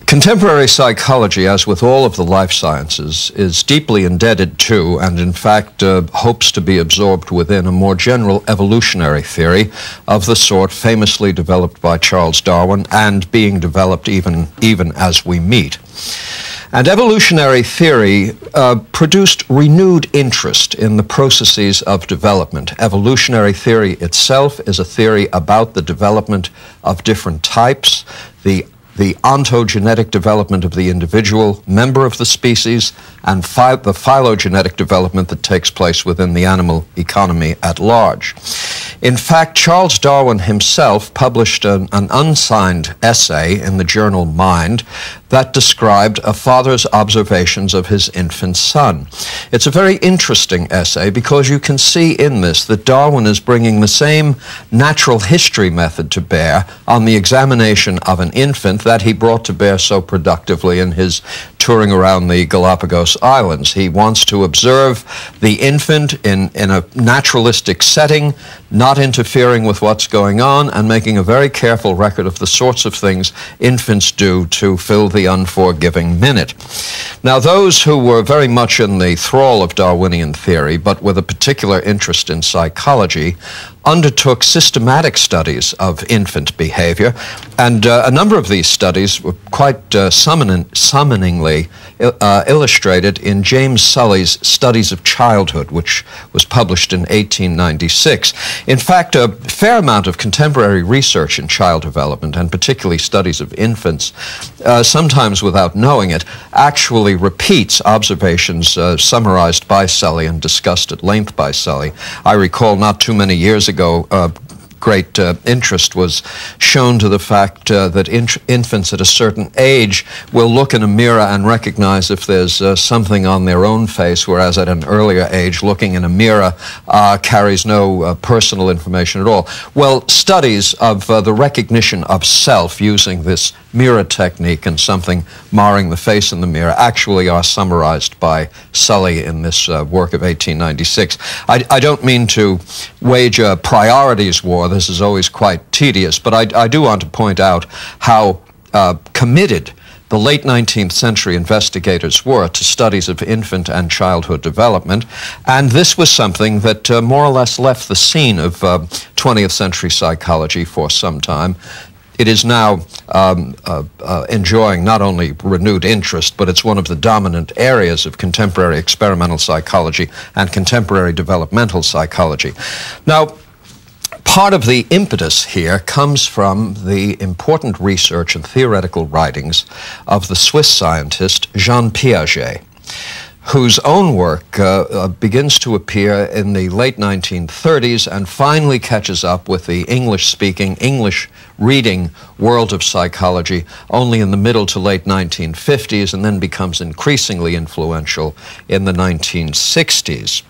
Contemporary psychology, as with all of the life sciences, is deeply indebted to, and in fact hopes to be absorbed within, a more general evolutionary theory of the sort famously developed by Charles Darwin and being developed even as we meet. And evolutionary theory produced renewed interest in the processes of development. Evolutionary theory itself is a theory about the development of different types, the ontogenetic development of the individual member of the species, and the phylogenetic development that takes place within the animal economy at large. In fact, Charles Darwin himself published an unsigned essay in the journal Mind that described a father's observations of his infant son. It's a very interesting essay because you can see in this that Darwin is bringing the same natural history method to bear on the examination of an infant that he brought to bear so productively in his touring around the Galapagos Islands. He wants to observe the infant in a naturalistic setting, not interfering with what's going on, and making a very careful record of the sorts of things infants do to fill the unforgiving minute. Now, those who were very much in the thrall of Darwinian theory, but with a particular interest in psychology, undertook systematic studies of infant behavior, and a number of these studies were quite summoningly illustrated in James Sully's Studies of Childhood, which was published in 1896. In fact, a fair amount of contemporary research in child development, and particularly studies of infants, sometimes without knowing it, actually repeats observations summarized by Sully and discussed at length by Sully. I recall not too many years ago, great interest was shown to the fact that infants at a certain age will look in a mirror and recognize if there's something on their own face, whereas at an earlier age, looking in a mirror carries no personal information at all. Well, studies of the recognition of self using this mirror technique and something marring the face in the mirror actually are summarized by Sully in this work of 1896. I don't mean to wage a priorities war. This is always quite tedious, but I do want to point out how committed the late 19th century investigators were to studies of infant and childhood development, and this was something that more or less left the scene of 20th century psychology for some time. It is now enjoying not only renewed interest, but it's one of the dominant areas of contemporary experimental psychology and contemporary developmental psychology. Now, part of the impetus here comes from the important research and theoretical writings of the Swiss scientist Jan Pиаже, whose own work begins to appear in the late 1930s and finally catches up with the English-speaking, English-reading world of psychology only in the middle to late 1950s, and then becomes increasingly influential in the 1960s.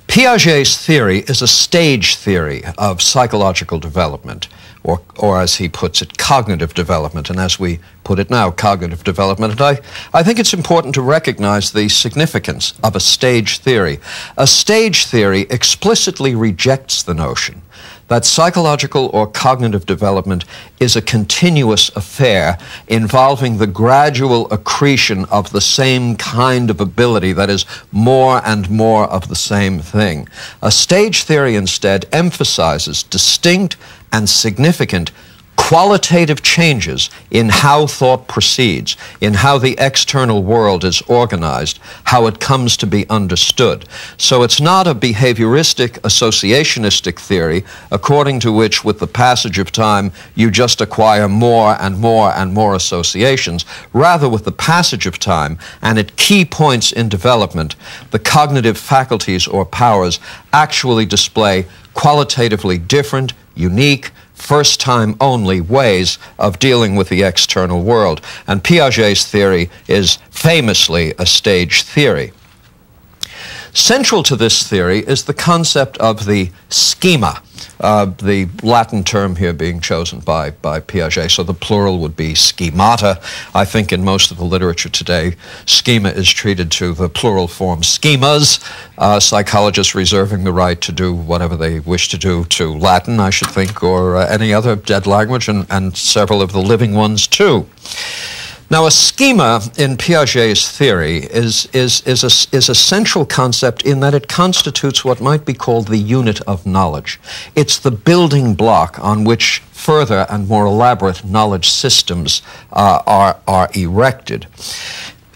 Piaget's theory is a stage theory of psychological development, or as he puts it, cognitive development, and as we put it now, cognitive development. And I think it's important to recognize the significance of a stage theory. A stage theory explicitly rejects the notion that psychological or cognitive development is a continuous affair involving the gradual accretion of the same kind of ability, that is, more and more of the same thing. A stage theory instead emphasizes distinct and significant qualitative changes in how thought proceeds, in how the external world is organized, how it comes to be understood. So it's not a behavioristic, associationistic theory, according to which, with the passage of time, you just acquire more and more and more associations. Rather, with the passage of time, and at key points in development, the cognitive faculties or powers actually display qualitatively different, unique, first-time only ways of dealing with the external world. And Piaget's theory is famously a stage theory. Central to this theory is the concept of the schema, the Latin term here being chosen by Piaget, so the plural would be schemata. I think in most of the literature today, schema is treated to the plural form schemas, psychologists reserving the right to do whatever they wish to do to Latin, I should think, or any other dead language, and several of the living ones too. Now, a schema in Piaget's theory is a central concept in that it constitutes what might be called the unit of knowledge. It's the building block on which further and more elaborate knowledge systems are erected.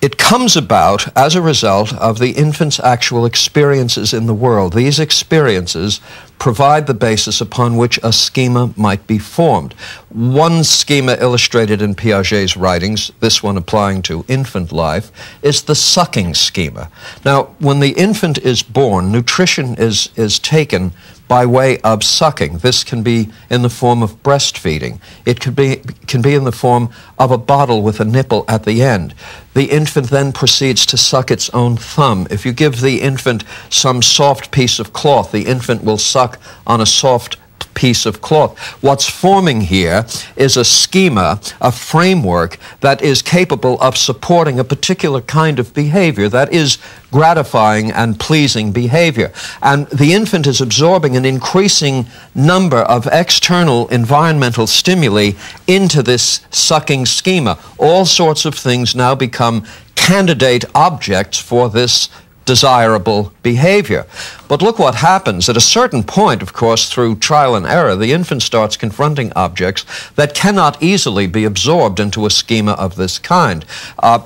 It comes about as a result of the infant's actual experiences in the world. These experiences provide the basis upon which a schema might be formed. One schema illustrated in Piaget's writings, this one applying to infant life, is the sucking schema. Now, when the infant is born, nutrition is taken by way of sucking. This can be in the form of breastfeeding. It can be in the form of a bottle with a nipple at the end. The infant then proceeds to suck its own thumb. If you give the infant some soft piece of cloth, the infant will suck on a soft piece of cloth. What's forming here is a schema, a framework that is capable of supporting a particular kind of behavior that is gratifying and pleasing behavior. And the infant is absorbing an increasing number of external environmental stimuli into this sucking schema. All sorts of things now become candidate objects for this desirable behavior. But look what happens. At a certain point, of course, through trial and error, the infant starts confronting objects that cannot easily be absorbed into a schema of this kind.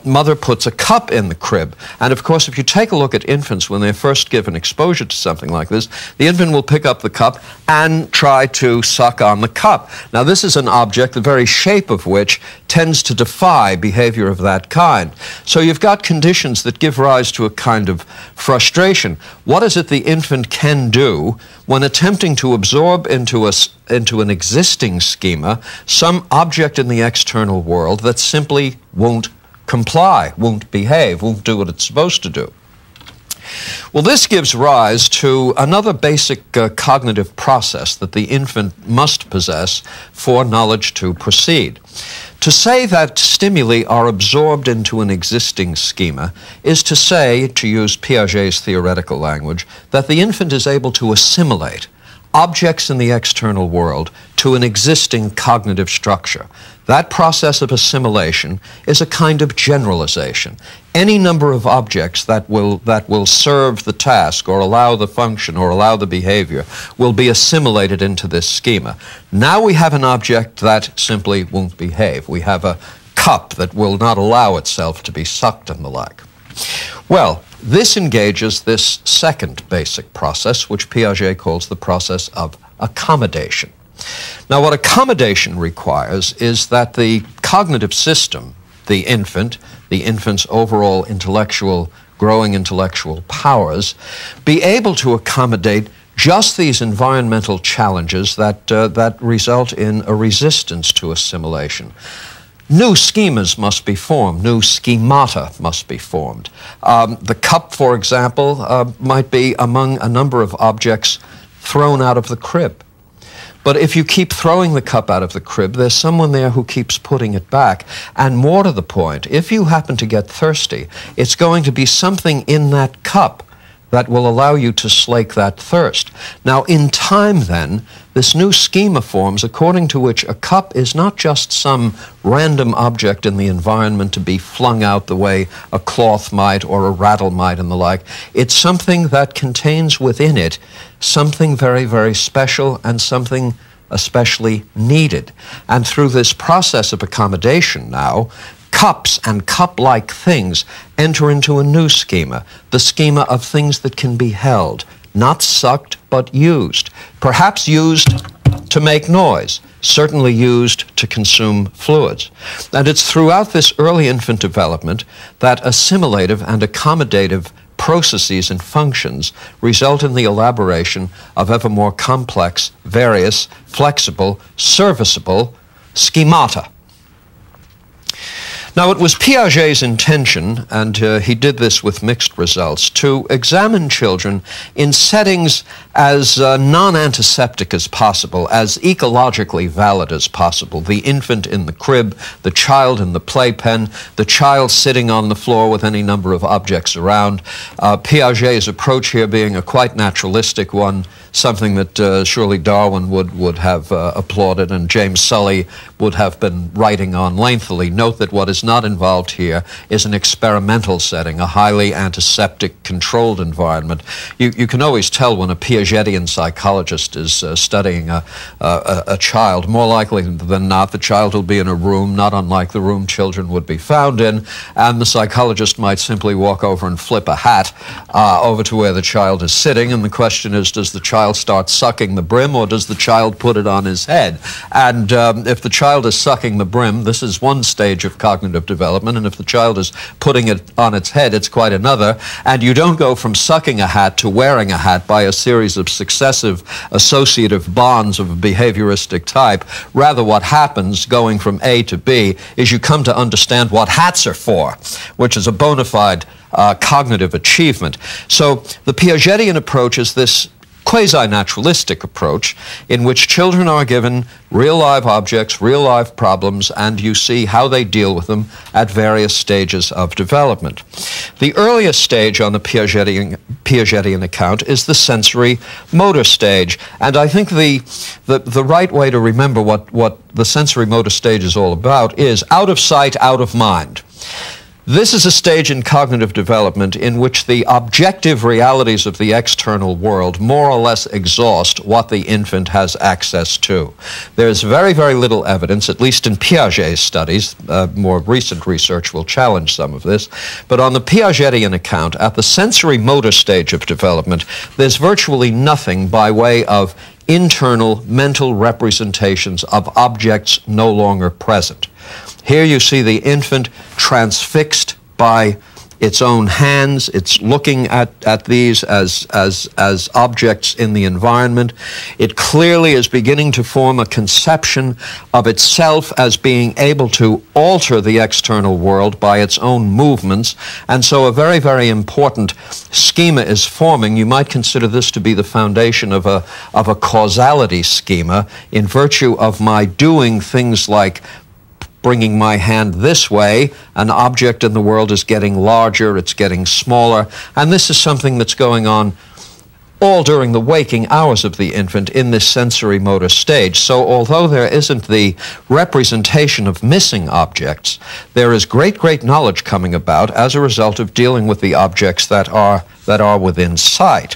Mother puts a cup in the crib, and of course, if you take a look at infants when they're first given exposure to something like this, the infant will pick up the cup and try to suck on the cup. Now, this is an object, the very shape of which tends to defy behavior of that kind. So you've got conditions that give rise to a kind of frustration. What is it the infant can do when attempting to absorb into an existing schema some object in the external world that simply won't comply, won't behave, won't do what it's supposed to do? Well, this gives rise to another basic cognitive process that the infant must possess for knowledge to proceed. To say that stimuli are absorbed into an existing schema is to say, to use Piaget's theoretical language, that the infant is able to assimilate objects in the external world to an existing cognitive structure. That process of assimilation is a kind of generalization. Any number of objects that will serve the task or allow the function or allow the behavior will be assimilated into this schema. Now we have an object that simply won't behave. We have a cup that will not allow itself to be sucked and the like. Well, this engages this second basic process, which Piaget calls the process of accommodation. Now, what accommodation requires is that the cognitive system, the infant's overall growing intellectual powers, be able to accommodate just these environmental challenges that result in a resistance to assimilation. New schemas must be formed, new schemata must be formed. The cup, for example, might be among a number of objects thrown out of the crib. But if you keep throwing the cup out of the crib, there's someone there who keeps putting it back. And more to the point, if you happen to get thirsty, it's going to be something in that cup that will allow you to slake that thirst. Now, in time, then, this new schema forms according to which a cup is not just some random object in the environment to be flung out the way a cloth might or a rattle might and the like. It's something that contains within it something very, very special and something especially needed. And through this process of accommodation now, cups and cup-like things enter into a new schema, the schema of things that can be held, not sucked, but used. Perhaps used to make noise, certainly used to consume fluids. And it's throughout this early infant development that assimilative and accommodative processes and functions result in the elaboration of ever more complex, various, flexible, serviceable schemata. Now, it was Piaget's intention, and he did this with mixed results, to examine children in settings as non-antiseptic as possible, as ecologically valid as possible. The infant in the crib, the child in the playpen, the child sitting on the floor with any number of objects around. Piaget's approach here being a quite naturalistic one, something that surely Darwin would have applauded and James Sully would have been writing on lengthily. Note that what is not involved here is an experimental setting, a highly antiseptic, controlled environment. You can always tell when a Piagetian psychologist is studying a child. More likely than not, the child will be in a room, not unlike the room children would be found in, and the psychologist might simply walk over and flip a hat over to where the child is sitting, and the question is, does the child start sucking the brim, or does the child put it on his head? And if the child is sucking the brim, this is one stage of cognitive development, and if the child is putting it on its head, it's quite another. And you don't go from sucking a hat to wearing a hat by a series of successive associative bonds of a behavioristic type. Rather, what happens going from A to B is you come to understand what hats are for, which is a bona fide cognitive achievement. So the Piagetian approach is this quasi-naturalistic approach in which children are given real-life objects, real-life problems, and you see how they deal with them at various stages of development. The earliest stage on the Piagetian account is the sensory motor stage, and I think the right way to remember what the sensory motor stage is all about is out of sight, out of mind. This is a stage in cognitive development in which the objective realities of the external world more or less exhaust what the infant has access to. There's very, very little evidence, at least in Piaget's studies. More recent research will challenge some of this. But on the Piagetian account, at the sensory motor stage of development, there's virtually nothing by way of internal mental representations of objects no longer present. Here you see the infant transfixed by its own hands. It's looking at these as objects in the environment. It clearly is beginning to form a conception of itself as being able to alter the external world by its own movements. And so a very, very important schema is forming. You might consider this to be the foundation of a causality schema in virtue of my doing things like bringing my hand this way, an object in the world is getting larger, it's getting smaller, and this is something that's going on all during the waking hours of the infant in this sensory motor stage. So although there isn't the representation of missing objects, there is great knowledge coming about as a result of dealing with the objects that are within sight.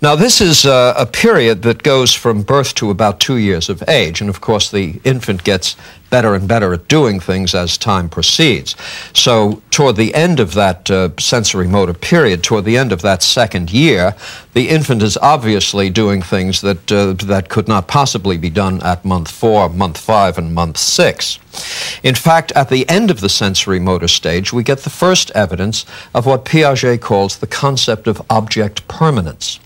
Now, this is a period that goes from birth to about 2 years of age, and of course the infant gets better and better at doing things as time proceeds. So toward the end of that sensory motor period, toward the end of that second year, the infant is obviously doing things that could not possibly be done at month 4, month 5, and month 6. In fact, at the end of the sensory motor stage, we get the first evidence of what Piaget calls the concept of object permanence.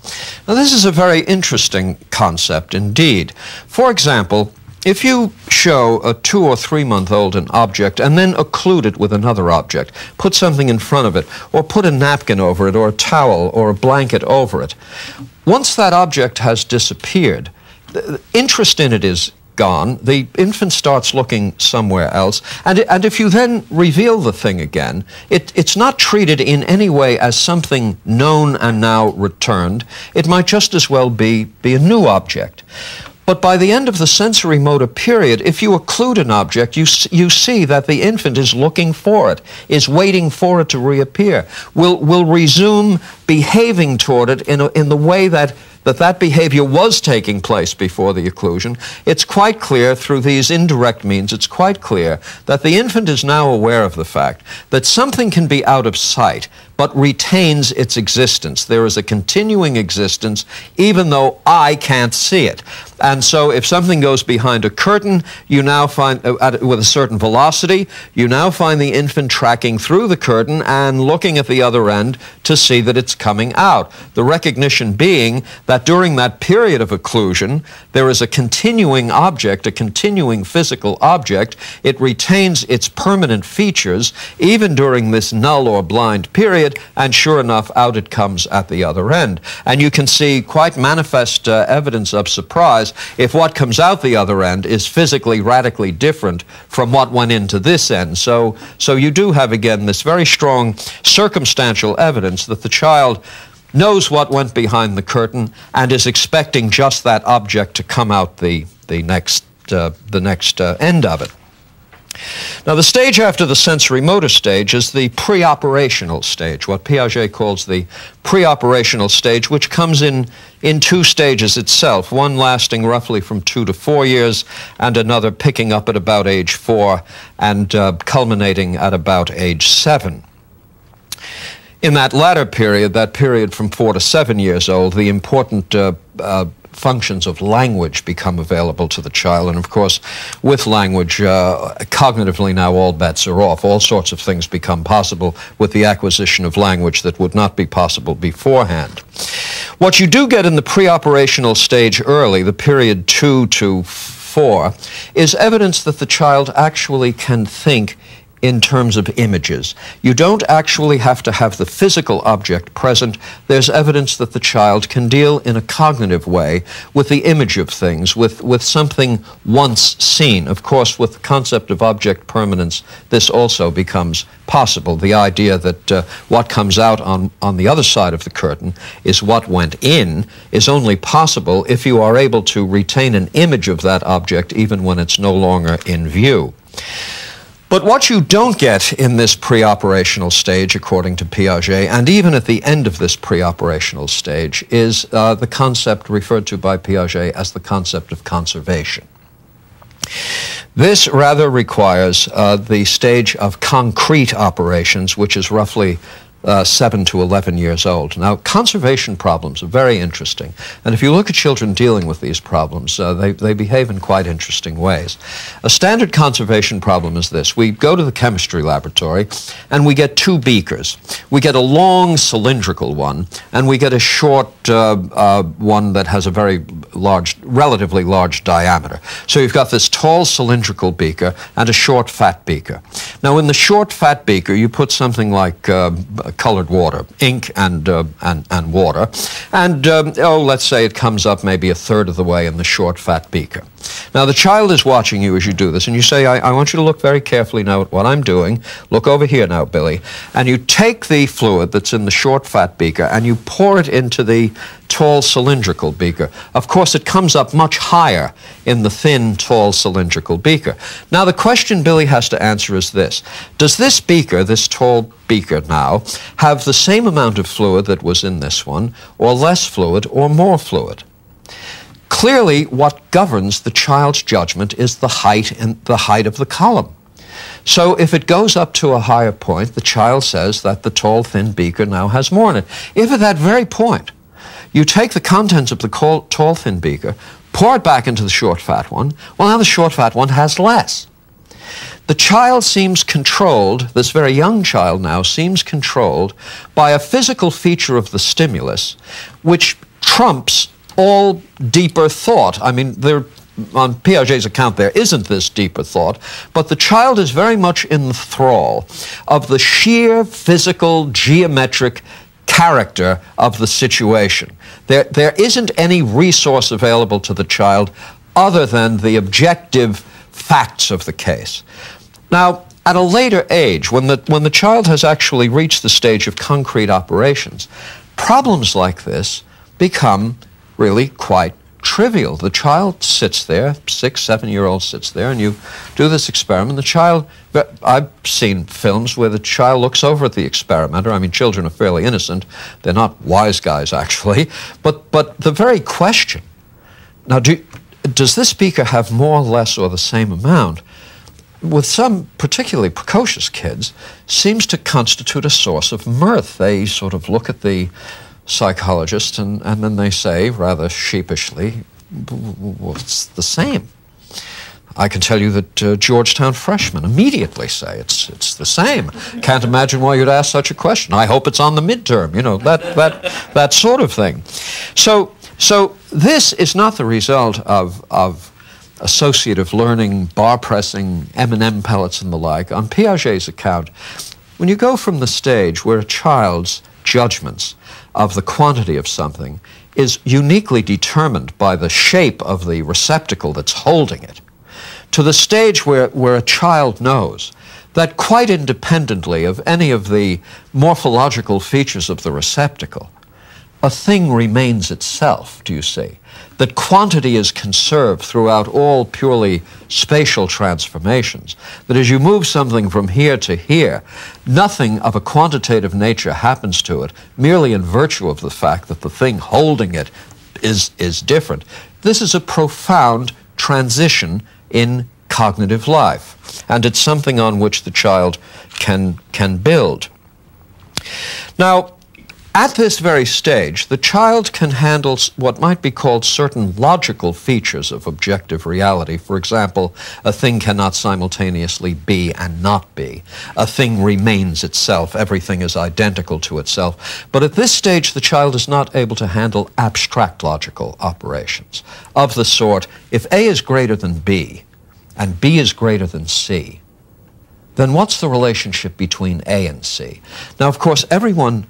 Now, this is a very interesting concept indeed. For example, if you show a 2 or 3 month old an object and then occlude it with another object, put something in front of it, or put a napkin over it, or a towel, or a blanket over it, once that object has disappeared, the interest in it is gone, the infant starts looking somewhere else, and if you then reveal the thing again, it's not treated in any way as something known and now returned. It might just as well be a new object. But by the end of the sensory motor period, if you occlude an object, you see that the infant is looking for it, is waiting for it to reappear, will resume behaving toward it in the way that behavior was taking place before the occlusion. It's quite clear through these indirect means, it's quite clear that the infant is now aware of the fact that something can be out of sight but retains its existence. There is a continuing existence even though I can't see it. And so if something goes behind a curtain, you now find, with a certain velocity, you now find the infant tracking through the curtain and looking at the other end to see that it's coming out. The recognition being that during that period of occlusion, there is a continuing object, a continuing physical object. It retains its permanent features even during this null or blind period, and sure enough, out it comes at the other end. And you can see quite manifest evidence of surprise if what comes out the other end is physically radically different from what went into this end. So you do have, again, this very strong circumstantial evidence that the child knows what went behind the curtain and is expecting just that object to come out the next end of it. Now, the stage after the sensory motor stage is the pre-operational stage, what Piaget calls the pre-operational stage, which comes in two stages itself, one lasting roughly from 2 to 4 years, and another picking up at about age 4 and culminating at about age 7. In that latter period, that period from 4 to 7 years old, the important functions of language become available to the child. And of course, with language, cognitively now all bets are off. All sorts of things become possible with the acquisition of language that would not be possible beforehand. What you do get in the pre-operational stage early, the period 2 to 4, is evidence that the child actually can think in terms of images. You don't actually have to have the physical object present. There's evidence that the child can deal in a cognitive way with the image of things, with something once seen. Of course, with the concept of object permanence, this also becomes possible. The idea that what comes out on the other side of the curtain is what went in is only possible if you are able to retain an image of that object even when it's no longer in view. But what you don't get in this pre-operational stage, according to Piaget, and even at the end of this pre-operational stage, is the concept referred to by Piaget as the concept of conservation. This rather requires the stage of concrete operations, which is roughly 7 to 11 years old. Now, conservation problems are very interesting, and if you look at children dealing with these problems, they behave in quite interesting ways. A standard conservation problem is this. We go to the chemistry laboratory, and we get 2 beakers. We get a long cylindrical one, and we get a short one that has a very large, relatively large diameter. So you've got this tall cylindrical beaker and a short fat beaker. Now, in the short fat beaker, you put something like colored water, ink and water, and let's say it comes up maybe a third of the way in the short fat beaker. Now the child is watching you as you do this, and you say, I want you to look very carefully now at what I'm doing. Look over here now, Billy. And you take the fluid that's in the short fat beaker and you pour it into the tall cylindrical beaker. Of course, it comes up much higher in the thin, tall cylindrical beaker. Now the question Billy has to answer is this. Does this beaker, this tall beaker now, have the same amount of fluid that was in this one, or less fluid, or more fluid? Clearly, what governs the child's judgment is the height of the column. So if it goes up to a higher point, the child says that the tall, thin beaker now has more in it. If at that very point you take the contents of the tall, thin beaker, pour it back into the short, fat one, well, now the short, fat one has less. The child seems controlled, this very young child now seems controlled by a physical feature of the stimulus which trumps all deeper thought. I mean, on Piaget's account, there isn't this deeper thought, but the child is very much in the thrall of the sheer physical, geometric character of the situation. There isn't any resource available to the child other than the objective facts of the case. Now, at a later age, when the child has actually reached the stage of concrete operations, problems like this become really quite trivial. The child sits there, 6, 7-year-old sits there, and you do this experiment. The child, I've seen films where the child looks over at the experimenter. I mean, children are fairly innocent. They're not wise guys, actually. But the very question, now, does this beaker have more or less or the same amount, with some particularly precocious kids, seems to constitute a source of mirth. They sort of look at the psychologist and then they say, rather sheepishly, well, it's the same. I can tell you that Georgetown freshmen immediately say it's the same. Can't imagine why you'd ask such a question. I hope it's on the midterm, you know, that sort of thing. So this is not the result of associative learning, bar pressing, M&M pellets and the like. On Piaget's account, when you go from the stage where a child's judgments of the quantity of something is uniquely determined by the shape of the receptacle that's holding it, to the stage where a child knows that quite independently of any of the morphological features of the receptacle, a thing remains itself, do you see? That quantity is conserved throughout all purely spatial transformations, that as you move something from here to here, nothing of a quantitative nature happens to it, merely in virtue of the fact that the thing holding it is different. This is a profound transition in cognitive life, and it's something on which the child can build. Now, at this very stage, the child can handle what might be called certain logical features of objective reality. For example, a thing cannot simultaneously be and not be. A thing remains itself. Everything is identical to itself. But at this stage, the child is not able to handle abstract logical operations of the sort, if A is greater than B and B is greater than C, then what's the relationship between A and C? Now, of course, everyone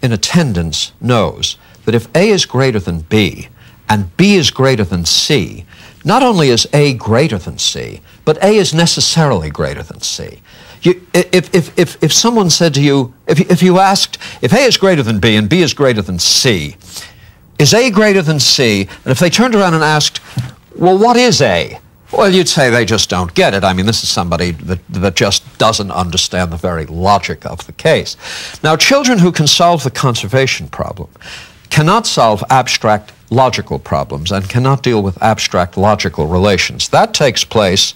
in attendance knows that if A is greater than B and B is greater than C, not only is A greater than C, but A is necessarily greater than C. If someone said to you, if you asked, if A is greater than B and B is greater than C, is A greater than C? And if they turned around and asked, well, what is A? Well, you'd say they just don't get it. I mean, this is somebody that just doesn't understand the very logic of the case. Now, children who can solve the conservation problem cannot solve abstract logical problems and cannot deal with abstract logical relations. That takes place,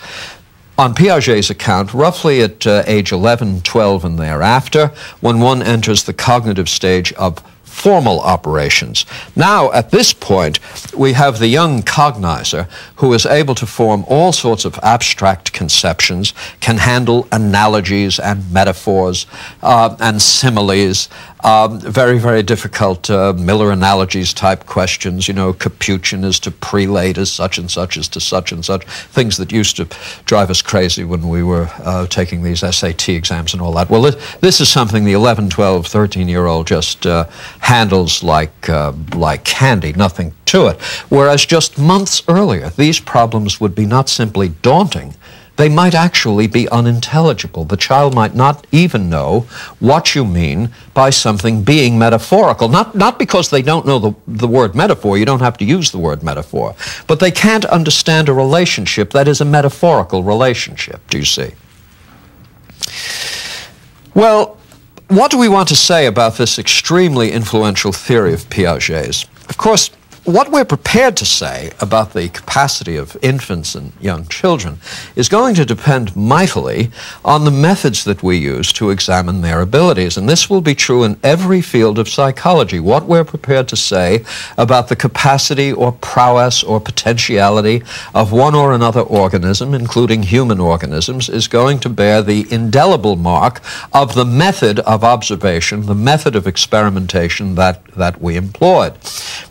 on Piaget's account, roughly at age 11, 12, and thereafter, when one enters the cognitive stage of formal operations. Now, at this point, we have the young cognizer who is able to form all sorts of abstract conceptions, can handle analogies and metaphors and similes, very, very difficult Miller analogies type questions, you know, Capuchin is to prelate as such and such is to such and such, things that used to drive us crazy when we were taking these SAT exams and all that. Well, this is something the 11, 12, 13-year-old just handles like candy, nothing to it. Whereas just months earlier, these problems would be not simply daunting, they might actually be unintelligible. The child might not even know what you mean by something being metaphorical. Not because they don't know the word metaphor, you don't have to use the word metaphor, but they can't understand a relationship that is a metaphorical relationship, do you see? Well, what do we want to say about this extremely influential theory of Piaget's? Of course, what we're prepared to say about the capacity of infants and young children is going to depend mightily on the methods that we use to examine their abilities. And this will be true in every field of psychology. What we're prepared to say about the capacity or prowess or potentiality of one or another organism, including human organisms, is going to bear the indelible mark of the method of observation, the method of experimentation that we employed.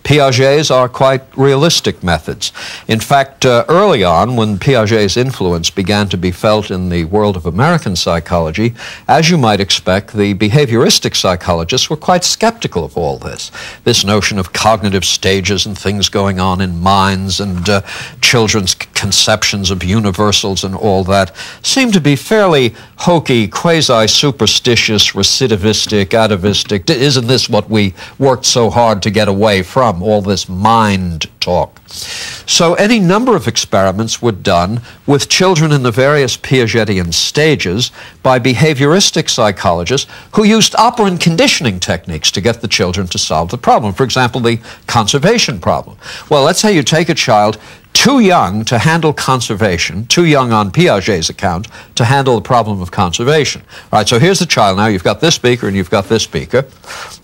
Piaget's are quite realistic methods. In fact, early on, when Piaget's influence began to be felt in the world of American psychology, as you might expect, the behavioristic psychologists were quite skeptical of all this. This notion of cognitive stages and things going on in minds and children's conceptions of universals and all that seemed to be fairly hokey, quasi-superstitious, recidivistic, atavistic. Isn't this what we worked so hard to get away from, all this mind talk? So any number of experiments were done with children in the various Piagetian stages by behavioristic psychologists who used operant conditioning techniques to get the children to solve the problem. For example, the conservation problem. Well, let's say you take a child too young to handle conservation, too young on Piaget's account to handle the problem of conservation. All right, so here's the child now. You've got this beaker and you've got this beaker,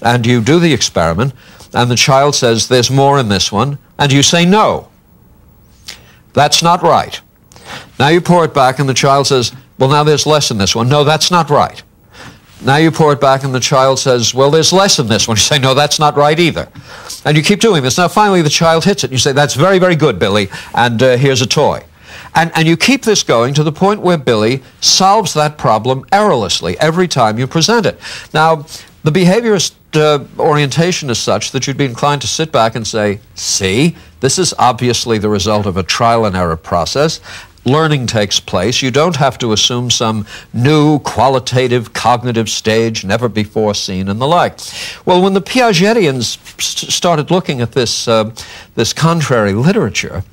and you do the experiment, and the child says, there's more in this one, and you say, no, that's not right. Now you pour it back, and the child says, well, now there's less in this one. No, that's not right. Now you pour it back, and the child says, well, there's less in this one. You say, no, that's not right either. And you keep doing this. Now finally the child hits it, and you say, that's very, very good, Billy, and here's a toy. And you keep this going to the point where Billy solves that problem errorlessly every time you present it. Now, the behaviorist orientation is such that you'd be inclined to sit back and say, see, this is obviously the result of a trial and error process. learning takes place. You don't have to assume some new qualitative cognitive stage never before seen and the like. Well, when the Piagetians started looking at this, this contrary literature,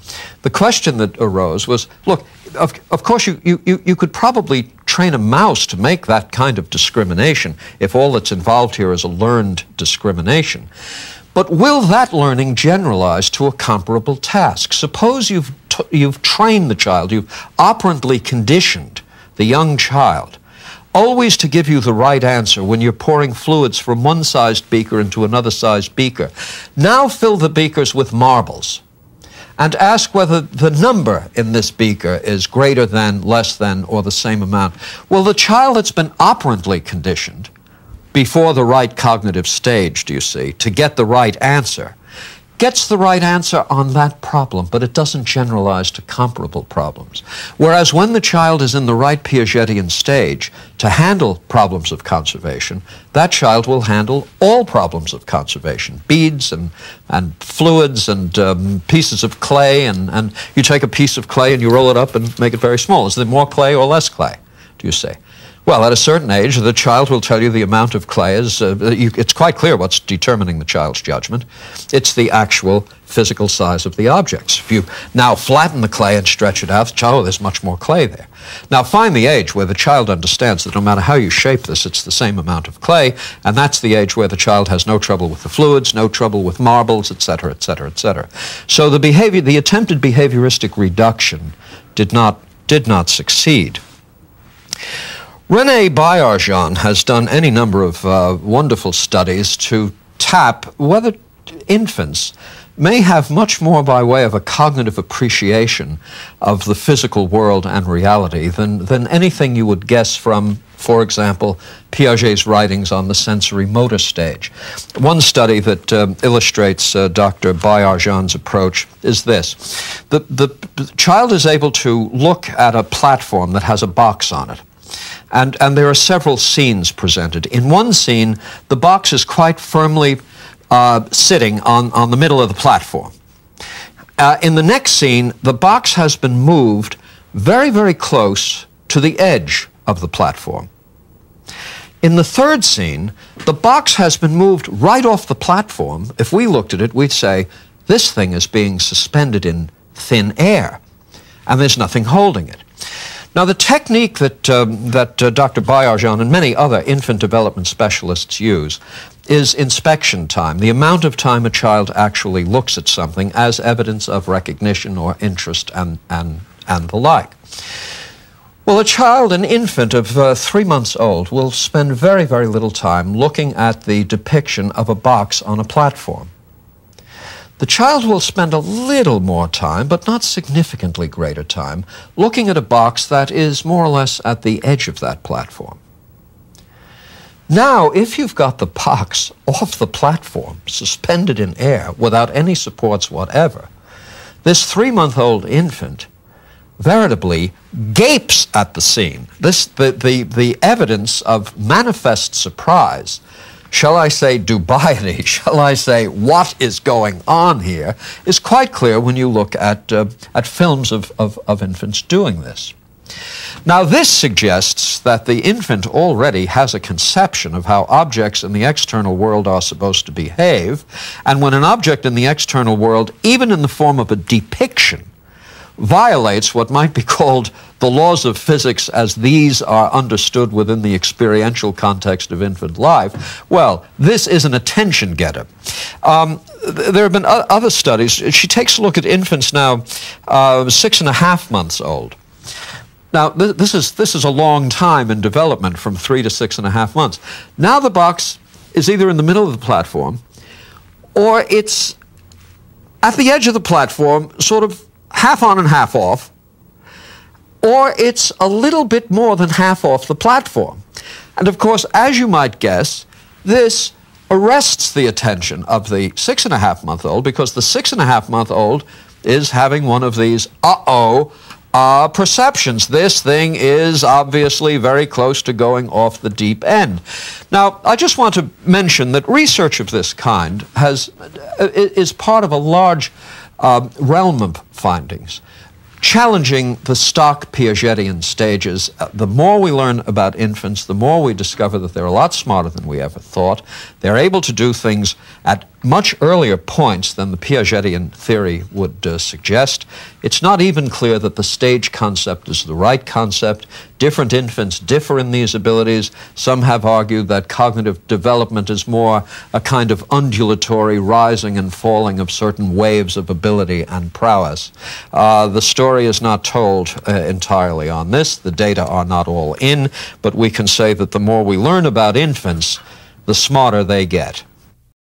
the question that arose was, look, of course you could probably train a mouse to make that kind of discrimination if all that's involved here is a learned discrimination. But will that learning generalize to a comparable task? Suppose you've trained the child, you've operantly conditioned the young child always to give you the right answer when you're pouring fluids from one sized beaker into another sized beaker. Now fill the beakers with marbles and ask whether the number in this beaker is greater than, less than, or the same amount. Well, the child that's been operantly conditioned before the right cognitive stage, do you see, to get the right answer, gets the right answer on that problem, but it doesn't generalize to comparable problems. Whereas when the child is in the right Piagetian stage to handle problems of conservation, that child will handle all problems of conservation, beads and fluids and pieces of clay, and you take a piece of clay and you roll it up and make it very small. Is there more clay or less clay, do you say? Well, at a certain age, the child will tell you the amount of clay is, it's quite clear what's determining the child's judgment. It's the actual physical size of the objects. If you now flatten the clay and stretch it out, the child, oh, there's much more clay there. Now find the age where the child understands that no matter how you shape this, it's the same amount of clay, and that's the age where the child has no trouble with the fluids, no trouble with marbles, etc., etc., etc. So the attempted behavioristic reduction did not succeed. René Boyaджiev has done any number of wonderful studies to tap whether infants may have much more by way of a cognitive appreciation of the physical world and reality than anything you would guess from, for example, Piaget's writings on the sensory motor stage. One study that illustrates Dr. Boyadziev's approach is this. The child is able to look at a platform that has a box on it. And there are several scenes presented. In one scene, the box is quite firmly sitting on the middle of the platform. In the next scene, the box has been moved very, very close to the edge of the platform. In the third scene, the box has been moved right off the platform. If we looked at it, we'd say, this thing is being suspended in thin air, and there's nothing holding it. Now, the technique that Dr. Boyaджiev and many other infant development specialists use is inspection time, the amount of time a child actually looks at something as evidence of recognition or interest and the like. Well, a child, an infant of 3 months old, will spend very, very little time looking at the depiction of a box on a platform. The child will spend a little more time, but not significantly greater time, looking at a box that is more or less at the edge of that platform. Now, if you've got the box off the platform, suspended in air, without any supports whatever, this 3-month-old infant veritably gapes at the scene. The evidence of manifest surprise, shall I say dubiety, shall I say what is going on here, is quite clear when you look at films of infants doing this. Now this suggests that the infant already has a conception of how objects in the external world are supposed to behave, and when an object in the external world, even in the form of a depiction, violates what might be called the laws of physics as these are understood within the experiential context of infant life, well, this is an attention getter. There have been other studies. She takes a look at infants now 6.5 months old. Now, this is a long time in development, from 3 to 6.5 months. Now the box is either in the middle of the platform, or it's at the edge of the platform, sort of half on and half off, or it's a little bit more than half off the platform. And of course, as you might guess, this arrests the attention of the 6.5-month-old, because the 6.5-month-old is having one of these perceptions. This thing is obviously very close to going off the deep end. Now, I just want to mention that research of this kind is part of a large realm of findings. challenging the stock Piagetian stages. The more we learn about infants, the more we discover that they're a lot smarter than we ever thought. They're able to do things at much earlier points than the Piagetian theory would suggest. It's not even clear that the stage concept is the right concept. Different infants differ in these abilities. Some have argued that cognitive development is more a kind of undulatory rising and falling of certain waves of ability and prowess. The story is not told entirely on this. The data are not all in, but we can say that the more we learn about infants, the smarter they get.